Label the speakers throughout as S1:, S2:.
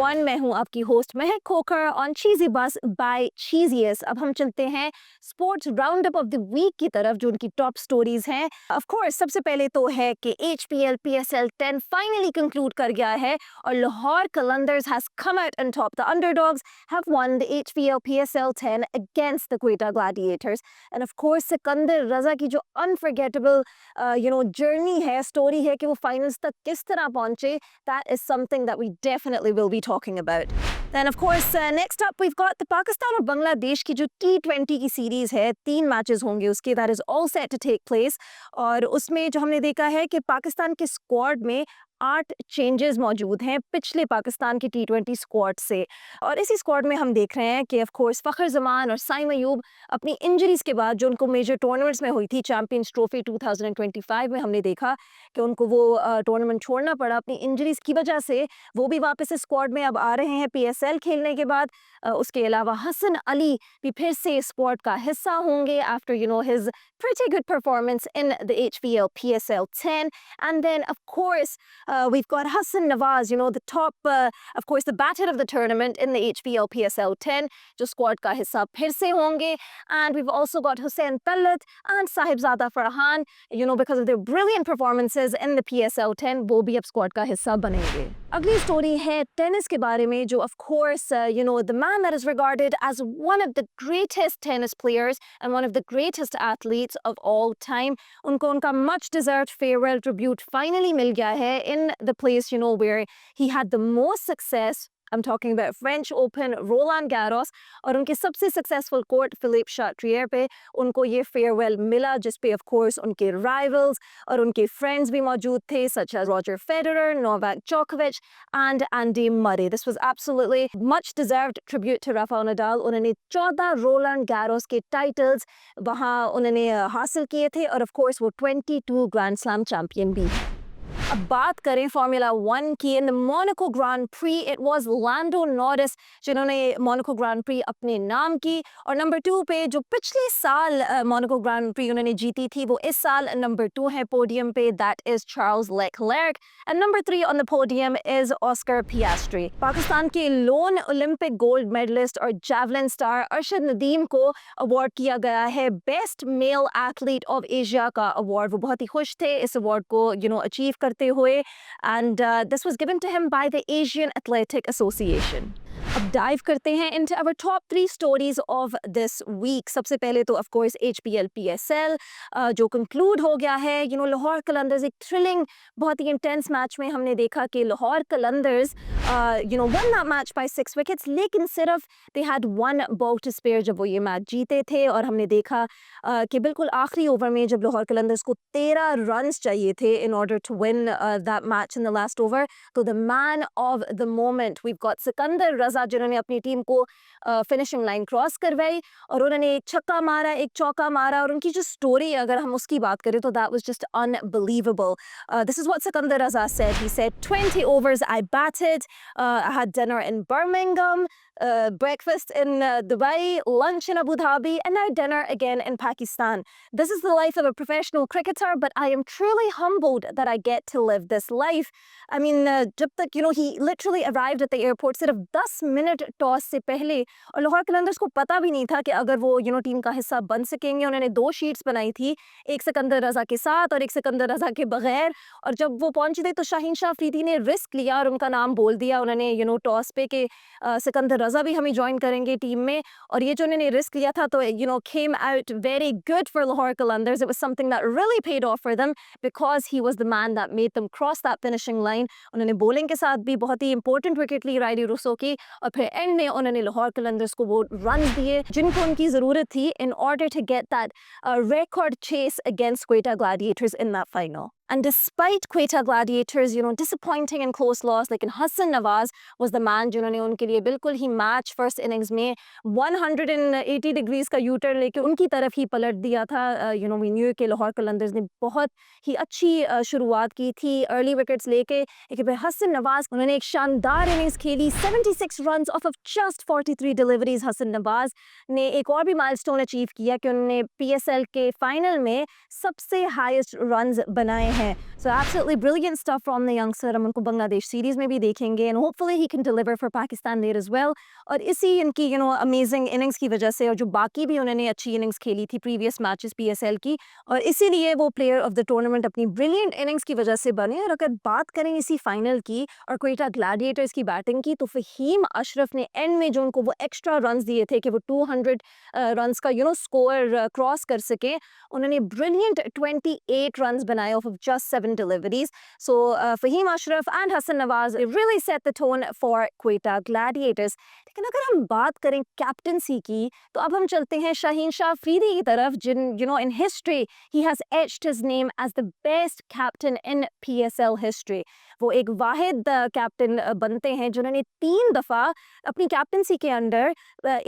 S1: Everyone, मैं हूं आपकी होस्ट महक खोखर ऑन चीजी बस बाय चीजीएस। अब हम चलते हैं sports round up of the week की तरफ, जो उनकी टॉप स्टोरीज हैं। ऑफ कोर्स सबसे पहले तो है कि एचपीएल पीएसएल 10 फाइनली कंक्लूड कर गया है और Lahore Qalandars has come out on top. The underdogs have won the HPL PSL 10 against the Quetta Gladiators, and of course Sikandar Raza की जो अनफॉरगेटेबल जर्नी है, स्टोरी है कि वो फाइनल्स तक किस तरह पहुंचे, that is something that we definitely will be talking about. Then of course next up we've got the Pakistan और बांग्लादेश की जो T20 की सीरीज है, 3 मैचेस होंगे उसके, that is all set to take place। और उसमें जो हमने देखा है कि पाकिस्तान के स्क्वाड में 8 चेंजेस मौजूद हैं पिछले पाकिस्तान की T20 स्क्वाड से। और इसी स्क्वाड में हम देख रहे हैं कि ऑफ कोर्स फ़खर जमान और साइम अयूब अपनी इंजरीज के बाद, जो उनको मेजर टूर्नामेंट्स में हुई थी, चैंपियंस ट्रॉफी 2025 में हमने देखा कि उनको वो टूर्नामेंट छोड़ना पड़ा अपनी इंजरीज की वजह से। वो भी वापस इस स्क्वाड में अब आ रहे हैं पीएसएल खेलने के बाद। उसके अलावा हसन अली भी फिर से स्क्वाड का हिस्सा होंगे after his pretty good performance in the HPL PSL 10. And then of course we've got Hassan Nawaz, the top of course the batter of the tournament in the HPL PSL 10, जो squad का हिस्सा फिर से होंगे। And we've also got Hussein Tallat and Sahibzada Farhan, because of their brilliant performances in the PSL 10, वो भी अब squad का हिस्सा बनेंगे। अगली स्टोरी है टेनिस के बारे में, जो of course the man that is regarded as one of the greatest tennis players and one of the greatest athletes of all time, उनको उनका much deserved farewell tribute finally मिल गया है in the place where he had the most success. I'm talking about French Open, Roland Garros, और उनके सबसे successful court Philip शार्ट्रियर पे उनको ये फेयरवेल मिला, जिस पे ऑफ कोर्स उनके राइवल्स और उनके फ्रेंड्स भी मौजूद थे, such as Roger Federer, Novak जोकोविच and Andy Murray. This was absolutely much deserved tribute to Rafael Nadal. उन्होंने 14 रोलैंड गैरोस के टाइटल्स वहाँ उन्होंने हासिल किए थे, और ऑफ कोर्स वो 22 ग्रैंड स्लैम चैंपियन भी हैं। अब बात करें फार्मूला 1 की, in Monaco Grand Prix it was Lando Norris जिन्होंने मोनाको ग्रांड प्री अपने नाम की। और नंबर 2 पे जो पिछले साल मोनाको ग्रांड प्री उन्होंने जीती थी, वो इस साल नंबर 2 है पोडियम पे, that is Charles Leclerc. And number 3 on the podium is Oscar Piastri. Pakistan के लोन ओलंपिक गोल्ड मेडलिस्ट और जैवलिन स्टार अरशद नदीम को अवार्ड किया गया है best male athlete of Asia का अवार्ड। वो बहुत ही खुश थे इस अवार्ड को अचीव करते हुए, and this was given to him by the Asian Athletic Association. अब डाइव करते हैं into our top 3 stories of this week. सबसे पहले तो of course HPL PSL जो कंक्लूड हो गया है। लाहौर कलंदर्स एक थ्रिलिंग, बहुत ही इंटेंस मैच में हमने देखा कि Lahore Qalandars won that match by 6 wickets, लेकिन सिर्फ they had 1 ball to spare जब वो ये मैच जीते थे। और हमने देखा कि बिल्कुल आखिरी ओवर में जब लाहौर कलंदर्स को 13 रन्स चाहिए थे in order to win that match in the last over, तो the man of the moment we've got Sikandar रजा, जिन्होंने अपनी टीम को फिनिशिंग लाइन क्रॉस करवाई और उन्होंने एक छक्का मारा, एक चौका मारा। और उनकी जो स्टोरी अगर हम उसकी बात करें तो that was just unbelievable. This is what Sikandar Raza said. He said 20 overs I batted, I had dinner in Birmingham, breakfast in Dubai, lunch in Abu Dhabi, and now dinner again in Pakistan. This is the life of a professional cricketer, but I am truly humbled that I get to live this life. I mean, जब तक he literally arrived at the airport सिर्फ 10 minute toss से पहले, और लाहौर कलंदर्स को पता भी नहीं था कि अगर वो टीम का हिस्सा बन सकेंगे। उन्होंने 2 शीट्स बनाई थी, एक सिकंदर रजा के साथ और एक सिकंदर रजा के बगैर। और जब वो पहुंचे थे तो शाहीन शाह अफरीदी ने रिस्क लिया और उनका नाम बोल दिया उन्होंने टॉस पे कि सिकंदर रजा भी हमें ज्वाइन करेंगे टीम में। और ये जो उन्होंने रिस्क लिया था तो came out very good for Lahore Qalandars. It was something that really paid off for them because he was the man that made them cross that finishing line. उन्होंने बॉलिंग के साथ भी बहुत ही इंपॉर्टेंट विकेट ली राइडी Rousseau की, और फिर and में उन्होंने लाहौर कलंदर्स को वो रन दिए जिनको उनकी ज़रूरत थी in order to get that record chase against Quetta Gladiators in that final. And despite Quetta Gladiators, disappointing and close loss, लेकिन Hassan Nawaz was the man जिन्होंने उनके लिए बिल्कुल ही मैच फर्स्ट इनिंग्स में 180 डिग्रीज का यूटर्न लेके उनकी तरफ ही पलट दिया था। we knew कि लाहौर कलंदर्स ने बहुत ही अच्छी शुरुआत की थी अर्ली विकेट्स लेके, लेकिन फिर हसन नवाज उन्होंने एक शानदार इनिंग्स खेली, 76 runs of just 43 deliveries. Hassan Nawaz ने एक और भी माइलस्टोन अचीव किया कि उन्होंने पीएसएल के फाइनल में सबसे हाईएस्ट रन्स बनाए हैं. So absolutely brilliant stuff from the youngster. हम उनको बांग्लादेश सीरीज में भी देखेंगे and hopefully he can deliver for Pakistan there as well. और इसी इनकी amazing innings की वजह से और जो बाकी भी उन्होंने अच्छी innings खेली थी previous matches PSL की और इसीलिए वो player of the tournament अपनी brilliant innings की वजह से बने. और अगर बात करें इसी final की और क्वेटा ग्लैडिएटर्स की बैटिंग की तो फहीम अशरफ ने एंड में जो उनको वो एक्स्ट्रा रन्स दिए थे कि वो 200 रन्स का स्कोर क्रॉस कर सके, उन्होंने ब्रिलियंट 28 रन्स बनाए of just 7 deliveries. So Faheem Ashraf and Hassan Nawaz really set the tone for Quetta Gladiators. लेकिन अगर हम बात करें कैप्टनसी की तो अब हम चलते हैं शाहीन शाह अफरीदी की तरफ, जिन in history he has etched his name as the best captain in PSL history. वो एक वाहिद कैप्टन बनते हैं जिन्होंने 3 दफ़ा अपनी कैप्टनसी के अंडर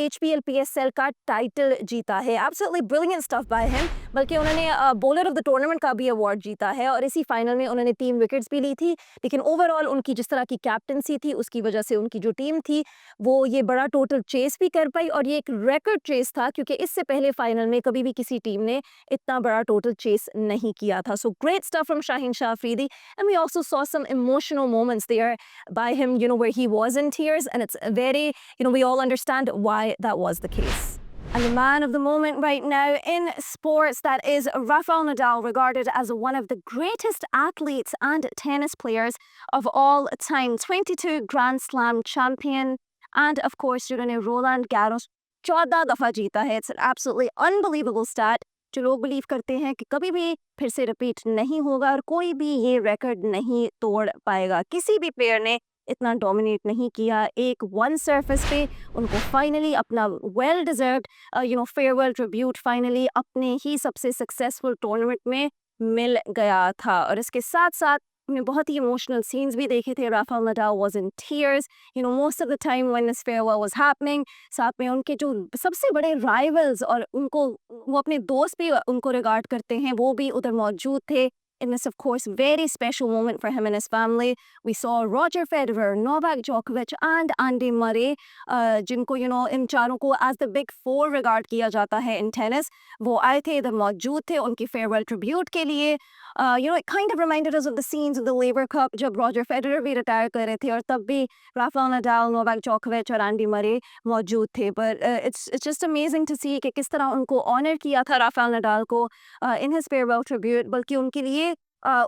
S1: HPL PSL का टाइटल जीता है. Absolutely brilliant stuff by him. बल्कि उन्होंने बॉलर ऑफ द टूर्नामेंट का भी अवार्ड जीता है और इसी फाइनल में उन्होंने 3 विकेट्स भी ली थी. लेकिन ओवरऑल उनकी जिस तरह की कैप्टनसी थी उसकी वजह से उनकी जो टीम थी वो ये बड़ा टोटल चेस भी कर पाई और ये एक रिकॉर्ड चेस था क्योंकि इससे पहले फाइनल में कभी भी किसी टीम ने इतना बड़ा टोटल चेस नहीं किया था. So great stuff from Shaheen Shah Afridi and we also saw some emotional moments there by him, where he was in tears, and it's very, we all understand why that was the case. And the man of the moment right now in sports, that is Rafael Nadal, regarded as one of the greatest athletes and tennis players of all time. 22 Grand Slam champion, and of course, Roland Garros 14 दफा जीता है. It's an absolutely unbelievable stat. जो लोग believe करते हैं कि कभी भी फिर से रिपीट नहीं होगा और कोई भी ये रिकॉर्ड नहीं तोड़ पाएगा. किसी भी प्लेयर ने इतना डोमिनेट नहीं किया एक वन सरफेस पे. उनको फाइनली अपना well deserved farewell tribute finally अपने ही सबसे सक्सेसफुल टूर्नामेंट में मिल गया था. और इसके साथ साथ हमने बहुत ही इमोशनल सीन्स भी देखे थे. Rafael Nadal was in tears most of the time when this farewell was happening. साथ में उनके जो सबसे बड़े राइवल्स और उनको वो अपने दोस्त भी उनको रिगार्ड करते हैं वो भी उधर मौजूद थे. In this, of course, very special moment for him and his family, we saw Roger Federer, Novak Djokovic and Andy Murray, जिनको इन चारों को as the big four regard किया जाता है in tennis. वो आए थे, इधर मौजूद थे उनकी farewell tribute के लिए. It kind of reminded us of the scenes of the Laver Cup जब Roger Federer भी retire कर रहे थे और तब भी Rafael Nadal, Novak Djokovic और Andy Murray मौजूद थे. But it's just amazing to see कि किस तरह उनको honor किया था Rafael Nadal को in his farewell tribute. बल्कि उनके लिए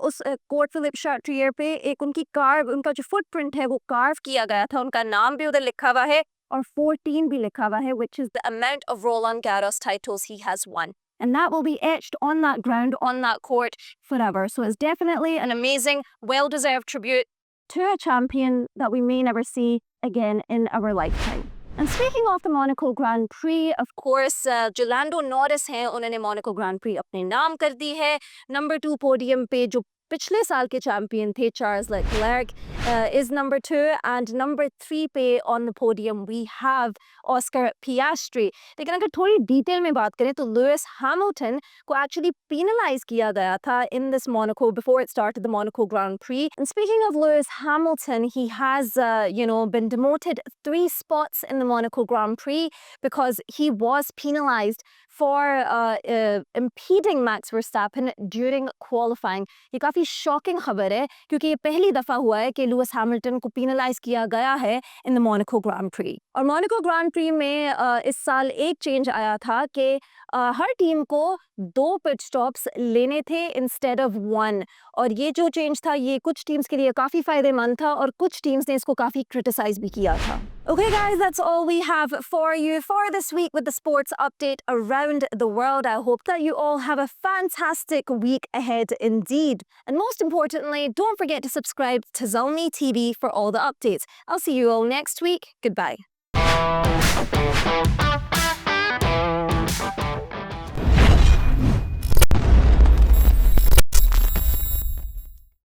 S1: उस कोर्ट फिलिप शार्ट्रियर पे एक उनकी कार्व, उनका जो फुटप्रिंट है वो कार्व किया गया था. उनका नाम भी उधर लिखा हुआ है और 14 भी लिखा हुआ है, which is the amount of Roland Garros titles he has won. And that will be etched on that ground, on that court forever. So it's definitely an amazing, well-deserved tribute to a champion that we may never see again in our lifetime. And speaking of the Monaco Grand Prix, of course, जो Lando Norris हैं उन्होंने Monaco Grand pre अपने नाम कर दी है. Number 2 podium पे जो पिछले साल के चैंपियन थे Charles Leclerc is number 2 and number 3 पे on the podium we have Oscar Piastri. लेकिन अगर थोड़ी डिटेल में बात करें तो लुइस हैमिल्टन को एक्चुअली पीनलाइज किया गया था in this Monaco before it started the Monaco Grand Prix. And speaking of Lewis Hamilton, he has been demoted 3 spots in the Monaco Grand Prix because he was penalized for impeding Max Verstappen during qualifying. ये काफ़ी shocking खबर है क्योंकि ये पहली दफ़ा हुआ है कि लुइस हैमिल्टन को पीनलाइज किया गया है in the Monaco Grand pre. और मोनाको ग्रैंड प्री में इस साल एक चेंज आया था कि हर टीम को 2 पिट स्टॉप्स लेने थे इंस्टेड ऑफ 1. और ये जो चेंज था ये कुछ टीम्स के लिए काफ़ी फ़ायदेमंद था और कुछ टीम्स ने इसको काफ़ी क्रिटिसाइज भी किया था. Okay guys, that's all we have for you for this week with the sports update around the world. I hope that you all have a fantastic week ahead indeed. And most importantly, don't forget to subscribe to Zalmi TV for all the updates. I'll see you all next week. Goodbye.